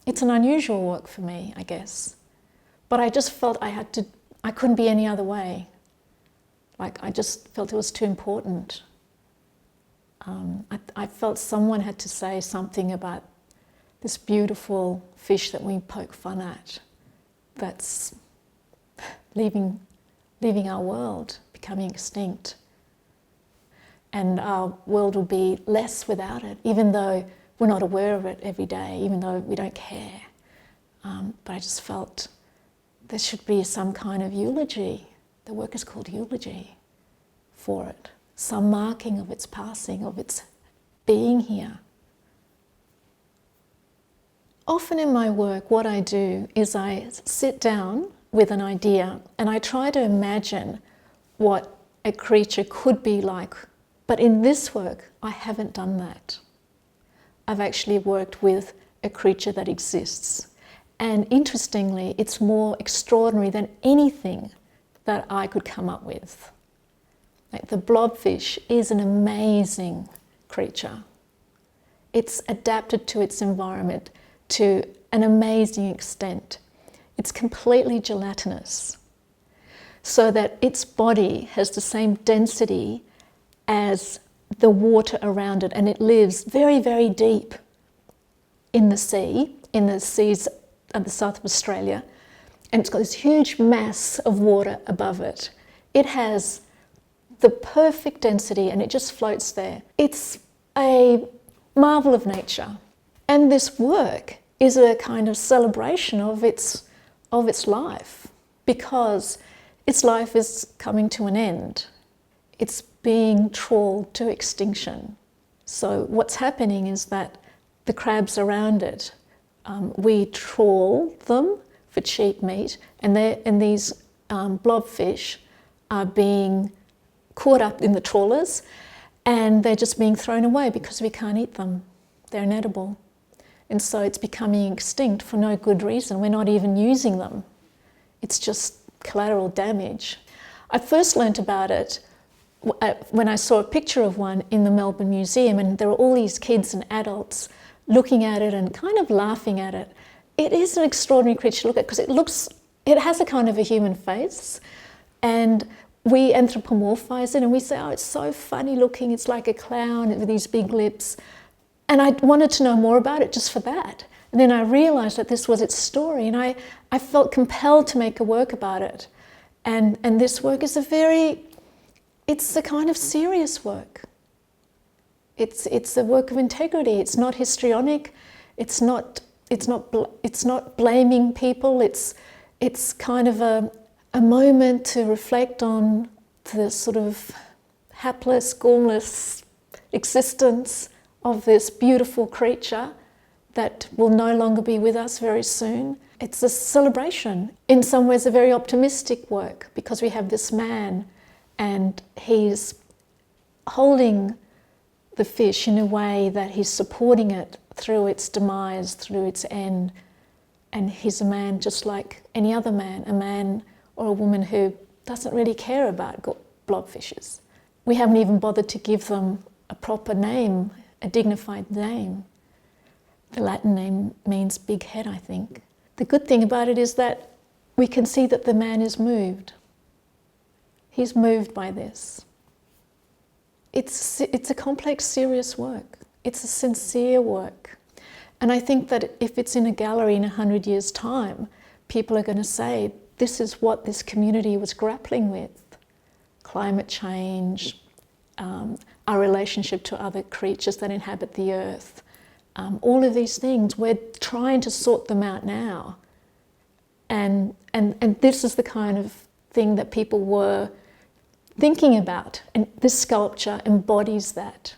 It's an unusual work for me, I guess. But I just felt I couldn't be any other way. Like, I just felt it was too important. I felt someone had to say something about this beautiful fish that we poke fun at, that's leaving our world, becoming extinct. And our world will be less without it, even though we're not aware of it every day, even though we don't care. But I just felt there should be some kind of eulogy. The work is called Eulogie for it. Some marking of its passing, of its being here. Often in my work, what I do is I sit down with an idea and I try to imagine what a creature could be like. But in this work, I haven't done that. I've actually worked with a creature that exists. And interestingly, it's more extraordinary than anything that I could come up with. Like, the blobfish is an amazing creature. It's adapted to its environment to an amazing extent. It's completely gelatinous, so that its body has the same density as the water around it, and it lives very, very deep in the seas of the south of Australia, and it's got this huge mass of water above it. It has the perfect density and it just floats there. It's a marvel of nature. And this work is a kind of celebration of its life, because its life is coming to an end. It's being trawled to extinction. So what's happening is that the crabs around it, we trawl them for cheap meat, and these blobfish are being caught up in the trawlers, and they're just being thrown away because we can't eat them. They're inedible. And so it's becoming extinct for no good reason. We're not even using them. It's just collateral damage. I first learnt about it when I saw a picture of one in the Melbourne Museum, and there were all these kids and adults looking at it and kind of laughing at it. It is an extraordinary creature to look at, because it has a kind of a human face, and we anthropomorphise it and we say, oh, it's so funny looking, it's like a clown with these big lips. And I wanted to know more about it just for that. And then I realised that this was its story, and I felt compelled to make a work about it. And this work is it's a kind of serious work. It's a work of integrity. It's not histrionic. It's not blaming people. It's kind of a moment to reflect on the sort of hapless, gormless existence of this beautiful creature that will no longer be with us very soon. It's a celebration. In some ways, a very optimistic work, because we have this man and he's holding the fish in a way that he's supporting it through its demise, through its end. And he's a man just like any other man, a man or a woman who doesn't really care about blobfishes. We haven't even bothered to give them a proper name, a dignified name. The Latin name means big head, I think. The good thing about it is that we can see that the man is moved. He's moved by this. It's a complex, serious work. It's a sincere work. And I think that if it's in a gallery in 100 years' time, people are going to say, this is what this community was grappling with. Climate change, our relationship to other creatures that inhabit the earth. All of these things, we're trying to sort them out now. And this is the kind of thing that people were thinking about. And this sculpture embodies that.